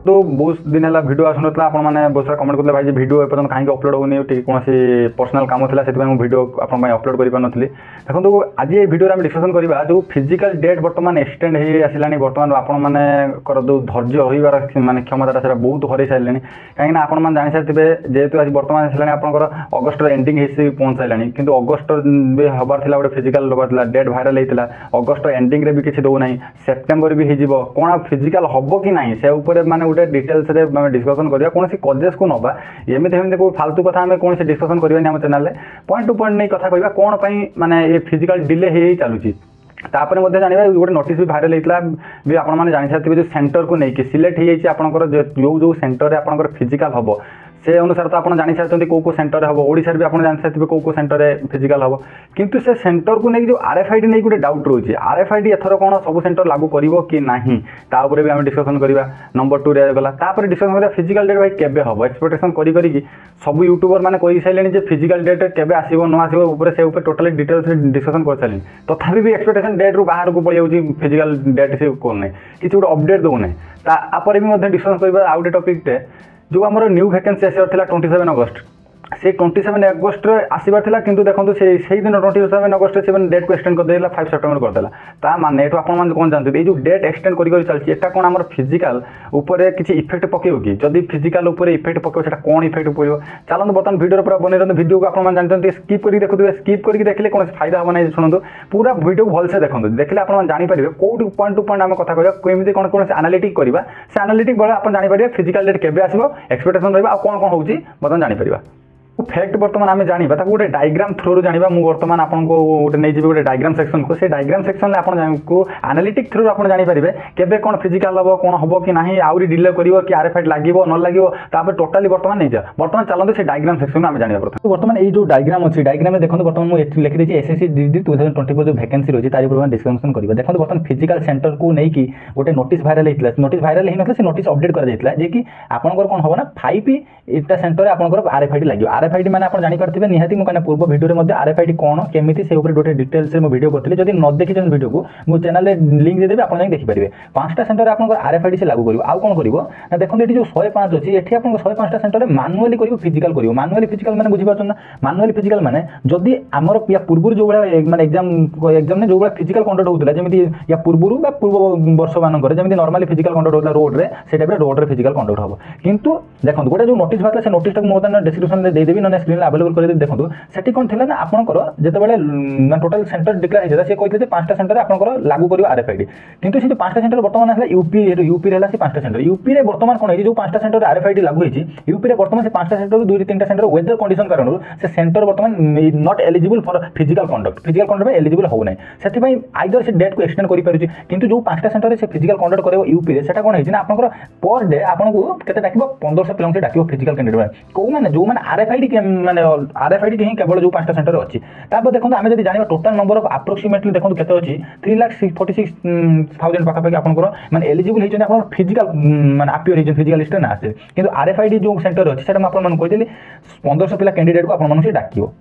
देखो बहुत दिन है भिडियो आसुना आप बहुत सारा कमेंट करते भाई भिडियो एपर्तन कहीं अपलोड होनी कौन पर्सनाल काम था से भिडियो आप अपलोड कर पारि देखो आज ये भिडियो आम डिस्कसन करवा जो फिजिकल डेट बर्तमान एक्सटेंड हो आसला बर्तमान आपंकर जो धैर्य रहीबार माने क्षमता से बहुत हर सारे कहीं आपने जानी सारी जेहेतु आज बर्तमान आसला आपंकर अगस्ट एंडिंग हो पहुँच सारे कि अगस्ट भी हबार गोटे फिजिकल हबार डेट भाइराल होता अगस्ट एंडिंग रे भी किसी दौना सेप्टेम्बर भी हो कौन फिजिकल हम कि ना से माने गोटे डिटेल्स डिस्कसन करवा कौन कजेस को नवा एमती कोई फालतू कथा आम कौन डिस्कसन करवानी आम चैनल पॉइंट टू पॉइंट नहीं कथा कहवा कौन माने ये फिजिकल डिले ही चलुची तापर जाना गोटे नोटिस भी भाइराल होता भी आपने जानी सारे जो सेंटर को लेकिन सिलेक्ट हो जाए जो सेंटर आपंकर फिजिकल हम से अनुसार तो आप जानी सारी कौ सेंटर हम ओडिशा भी आप जानी सारे कौ सेंटर फिजिकल हम किंतु से सेंटर को लेकिन जो आरएफआईडी नहीं गोटे डाउट रोचे आरएफआईडी एथर कौन सब सेंटर लागू कर कि नहीं तापर भी आम डिस्कसन करवा नंबर 2 रे गला तापर डिस्कसन करवा फिजिकल डेट भाई केबे हम एक्सपेक्टेशन करी सब यूट्यूबर मैंने कही सारे फिजिकल डेट केबे आसो न आसो से टोटाली डिटेल्स डिस्कसन कर सारे तथापि भी एक्सपेक्टेशन डेट रू बाहर को पड़े फिजिकल डेट से कौन किसी गोटे अपडेट दौना तापर भी डिस्कसन करवा आउ गोटे टपिक जो आम न्यू वैकेंसी आसार 27 अगस्त से 27 अगस्ट आसबार था कि देखो से दिन 27 अगस्ट से डेट को एक्सटेंड कर 5 सेप्टेम्बर करदेला ता माने ये आपने कौन जानते ये जो डेट एक्सटेंड कर चलती है कौन आम फिजिकल उपर किसी इफेक्ट पकेब कि जदि फिजिकल उपर इफेक्ट पकेब से कौन इफेक्ट पड़ो चलते बर्तमान भिडियो पूरा बन भिडियो को आप जानते स्किप करके देखुए स्किप करके देखले कौन फायदा हम ना शुणु पूरा भिडियो भलसे देखो देखले आप जानीपर कौट पॉइंट टू पॉइंट आम कथा कहवा कमी कौन कौन आनालिटिक करवा से आनालिटिक बेले आप जानीपर फिजिकल डेट केबे आसो एक्सपेक्टेशन रहा कौन कौन होती बर्तमान जानीपर फैक्ट बर्तमान आम जाना गोटे डायग्राम थ्रू जाना बर्तमान आपको गोटे नहीं जी गोटे डायग्राम सेक्शन को से डायग्राम सेक्शन आपको आनालिटिक थ्रू आप जानीपर केबे कौन फिजिकल हम कौन हम कि ना आउरी डिले कर कि आरएफआईडी लगे न लगे टोटाली बर्तमान नहीं जा बर्तमान चलते से डायग्राम सेक्शन आम जाना पड़ता बर्तमान ये जो डायग्राम अच्छी डायग्राम में देखो बर्तमान मुझे लिखी एसएससी डीडी 2024 जो वैकेंसी रही है डिस्कसन करवा देखो बर्तमान फिजिकल सेंटर को लेकिन गोटे नोटिस भाइराल होता नोटिस भाइराल होता से नोटिस अपडेट कर आपंकर कौन हम ना 5 इटा सेंटर आपंकर आरएफआईडी लगे आरएफआईडी मैंने आप जानीपारे निहाती मुझे पूर्व भिडियो आरएफआईडी कौन केमी से गोटे डिटेल्स में भिडियो करते जब न देखी भिडियो को मुझे चैनल लिंक देदेवी आप देखिपारे 5टा सेंटर आप आरएफआईडी से लागू कर आउ कौन कर देखो ये जो 105 अच्छी ये आप 105टा सेंटर मानुआली कर फिजिकल कर मानुआली फिजिकल मैंने बुझीपार ना मानुआली फिजिकल मैंने जदि आमर या पूर्व जो भाई माने एग्जाम जो भाई फिजिकल कंडक्ट होता जमी या पूर्व पूर्व वर्ष मानक जमी नॉर्मली फिजिकल कंडक्ट होता रोड रे से टाइप रोड रे फिजिकल कंडक्ट हम किंतु देखो गोटे जो नोटिस बात से नोटिस मोबाइल डिस्क्रिप्शन में देदेवी ना स्क्रीन अवेलेबल कर देखो सेठी कौन थिला ना आपनकर जेतेबेले टोटल सेंटर डिक्लेयर होता से कहते 5टा सेंटर आपनकर लागू करियो आरएफआईडी किंतु से जो 5टा सेंटर वर्तमान आसला यूपी रे से 5टा सेंटर यूपी रे वर्तमान कौन है जो 5टा सेंटर आरएफआईडी लागू होई यूपी रे वर्तमान से 5टा सेंटर 2-3टा सेंटर वेदर कंडीशन कारण से सेंटर वर्तमान not eligible for physical conduct में एलिजिबल हो ना सेति भाई आइदर से डेट को एक्सटेंड करि पारुची किंतु जो 5टा सेंटर से फिजिकल कंडक्ट करेबो यूपी रे सेटा कौन है ना आपनकर पर डे आपनको केते डाकिबो 1500 पिलंग से डाकिबो फिजिकल कैंडिडेट को माने जो माने आरएफआईडी माने आरएफआईडी ही केवल जो 5टा सेंटर अच्छी तापर देखो आम जब जाना टोटाल नंबर ऑफ अप्रोक्सीमेटली देखो केते अच्छी 3,46,000 पाखापाखि आपंकर माने एलिजिबल होइछन आपन फिजिकल माने आपियर होइछन फिजिकल लिस्ट ना आसे किंतु आरएफआईडी जो सेंटर अच्छी सेटा आपन मन कहली 1500 पिला कैंडिडेट को आपन मन से डाकियो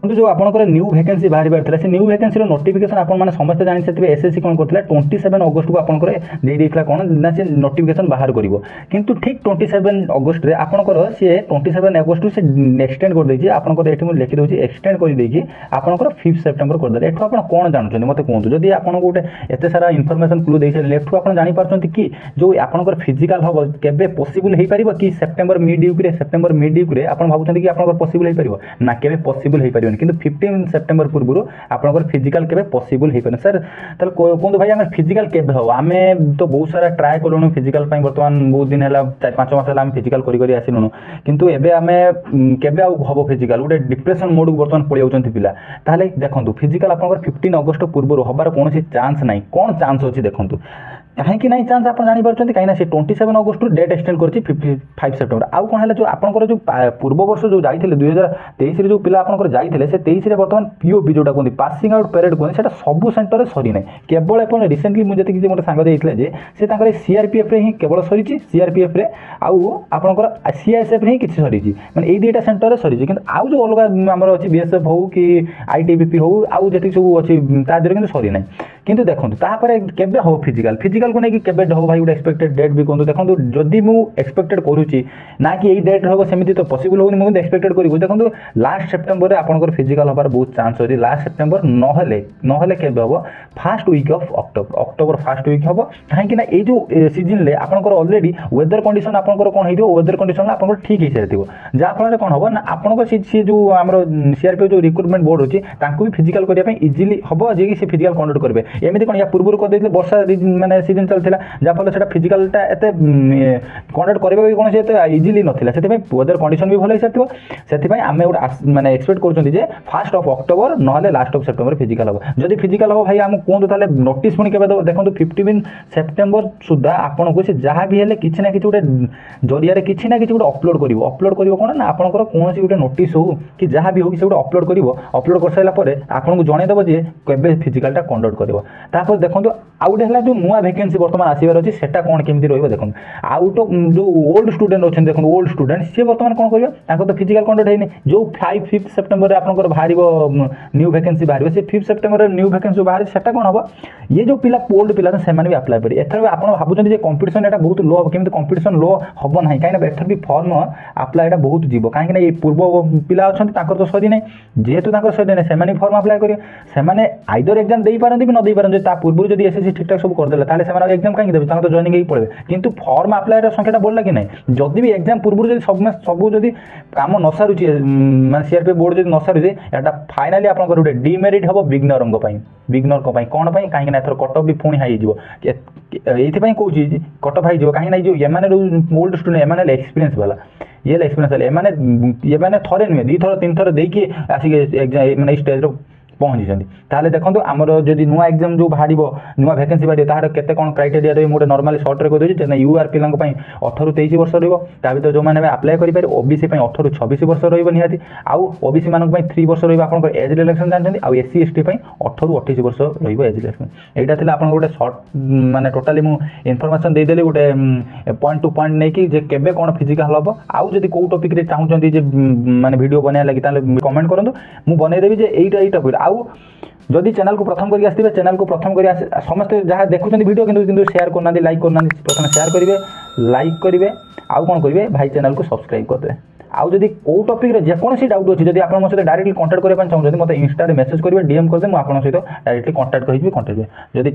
जो आपंकर न्यू वैकेंसी बाहर से न्यू वैकेंसी नोटिफिकेशन आपने समस्त जानी से एसएससी कौन करता 27 अगस्त को आपंकर देता कौन ना से नोटिफिकेशन बाहर कर किंतु ठीक 27 अगस्त रे आपंकर सी 27 अगस्त से एक्सटेंड कर देछि आपंकर एठी लिखि दउछि एक्सटेंड कर देछि आपंकर 5 सेप्टेम्बर कर दे एठो आपण कोन जानछन मते कहतु जदि आपन गोटे एते सारा इन्फॉर्मेशन क्लू देछि लेफ्ट आपण जानि पारछन कि जो आपंकर फिजिकल हो केबे पॉसिबल हे परिबो कि सेप्टेम्बर मिड वीक रे आपण भाबुछन कि आपंकर पॉसिबल हे परिबो ना केबे पॉसिबल हे परिबो किंतु 15 सेप्टेम्बर पूर्व आपंकर फिजिकल केबे पॉसिबल हे सर ताल कहतु भाई आम फिजिकल केबे हो आम तो बहुत सारा ट्राए कलुनु फिजिकल बर्तमान बहुत दिन है 4-5 मास है फिजिकल करी आसलुनु किंतु एबे आम केबे हम फिजिकल गोटे डिप्रेशन मोड को बर्तमान पड़े जाऊँ पिला ताहले देखो फिजिकल आपंकर 15 अगस्त पूर्व हबार कौन चांस ना कौन चांस अच्छी देखो कहीं ना चांस आप जापर कहीं 27 अगस्त डेट एक्सटेंड कर 5 सेप्टेम्बर आउ कौन है जो आपंकर जो पूर्व वर्ष जो जाते 2023 जो पिला आपंकर जाते से 23 बर्तमान पीओपी जोटा कहते पासिंग आउट पेरेड कहते हैं सब सेंटर सरी ना केवल आप रिसेंटली मुझे गोटे सांग जाइए से सीआरपीएफ ही केवल सरी सीआरपीएफ आउ आपंकर सीआईएसएफ ही किसी सरी मैंने ये 2टा सेंटर सरी कि आउ जो अलग आमर अच्छी बीएसएफ हो कि आईटीबीपी हो आउ जी सब अच्छी तादेह कि सरी ना किंतु देखो तापर केबे हो फिजिकल को नहीं केबे हो भाई गोटे एक्सपेक्टेड डेट भी कहूँ देखो जदि मु एक्सपेक्टेड करुच्ची ना कि यही डेट हम सेमती तो पॉसिबल होनी मुझे एक्सपेक्टेड करूँ देखो लास्ट सेप्टेम्बर में आपंकर फिजिकल हबार बहुत चांस अच्छी लास्ट सेप्टेम्बर नहले केबे हम first week of October first week हम कहीं जो सीजन में आपंकर ऑलरेडी वेदर कंडीशन आपंकर कौन हो वेदर कंडीशन आप ठीक हो सारी जहाँफल कौन हम ना आपंकर सी जो आम सीआरपीएफ जो रिक्रुटमेंट बोर्ड अच्छी भी फिजिकल करने इजिली हम जी से फिजिकल कंडक्ट करेंगे एमती कौन या पूर्व करते वर्षा मानने सीजन चलता जहाँफल से फिजिकलटा एत कंडक्ट करवा भी कौन से इजिली नाला से वेदर कंडीशन भी भल हो सारी से आम गोटे मानने एक्सपेक्ट करें फास्ट ऑफ अक्टोबर ना लास्ट ऑफ सेप्टेम्बर फिजिकल हम जदि फिजिकल हम भाई आम कहूँ नोटिस पुणी के देखो 15 सेप्टेम्बर सुधा आपन को जहाँ भी है कि ना कि गोटे जरिया कि ना कि गोटे अपलोड कर कौन ना आपंकर कौन गोटे नोटिस हो कि जहाँ भी हो से गोटे अपलोड कर सारापर आपको जनईदेव जे के फिजिकलटा कंडक्ट कर देखो आउ गोटे है जो नुआ भैकेंसी बर्तमान आसबार अच्छी से कौन केमी रही देखो आउट ऑफ जो ओल्ड स्टूडेंट अच्छे देखो ओल्ड स्टूडेंट सी बर्तमान कौन करेंगे तो फिजिकल कंडक्ट है जो 5 सेप्टेम्बर आपंकर बाहर न्यू भैकेंसी बाहर से 5 सेप्टेम्बर न्यू भैकेंसी बाहर से कौन हम ये जो पिला ओल्ड पिला से भी आप्लाय करेंगे एथर आप भावुं कंपिटिशन यहाँ बहुत लो हम केमी कंपिटिशन लो हम ना कहीं एथर भी फर्म आप्लाय बहुत जीव कहीं ये पूर्व पिला अच्छा तो सरी ना जेहेतु सरी ना से फर्म आप्लाय करेंगे से आइदर एग्जाम दे पारती भी न दे पारती पूर्व जब एसएससी ठीक ठाक सब करदे ताले एग्जाम कहीं देवे तो जॉइनिंग ही पड़े किंतु फर्म आप्लायर संख्या बढ़ला कि नहीं जदि भी एग्जाम पूर्व जब सब जब कम न सारूँ मैं सीआरपीएफ बोर्ड जब न सारूँ यहाँ फाइनाली आप गोटे डिमेरिट हम बिगनर कौन कहीं एथर कटअफ भी पुणी हाई ये कौन कटअफ हाई कहीं जो am old student am experience वाला ये एक्सपीरियंस ये थरे नुहे 2 थर 3 थर देखिए आसिक एग्जाम मैंने स्टेज पहुँची ताले देखो आमर जब नुआ एग्जाम जो बाहर नुआ भैकेंसी बाहर तार केते कौन क्राइटेरिया रही मुझे नॉर्मली सर्ट्रे कही यूआर पिला 18 रू 23 वर्ष रही जो मैंने आप्लाय करेंगे ओबीसी 18 रू 26 वर्ष रही आउ ओबीसी मान 3 वर्ष रहा एज रिलेक्शन जानते आउ एससी एसटी 18 रू 28 वर्ष रही एज रिलेक्शन यहाँ आप गोटे सर्ट मानने टोटाली मुझे इनफर्मेशन देदेली गोटे पॉइंट टू पॉइंट नहीं कि केबे कौन फिजिकल हम आउ जब कौ टॉपिक चाहते माने वीडियो बनवा लगी कमेंट करूँ मुझे बनईदेवी यही टॉपिक आउ जदि चैनल को प्रथम करके आसते चैनल को प्रथम कर समस्ते जहाँ देखुं वीडियो किंतु शेयर करना लाइक करना प्रथम शेयर करेंगे लाइक करेंगे आउ कौन करेंगे भाई चैनल को सब्सक्राइब करदे आउ जदि कौ टॉपिक जेकोसी डाउट अच्छी जब आप सहित डायरेक्टली कंटाक्ट करने चाहते मतलब इंस्टा मेसेज करेंगे डीएम करदे मुझे आपको सहित डायरेक्टली कंटाक्ट करेंगे जदि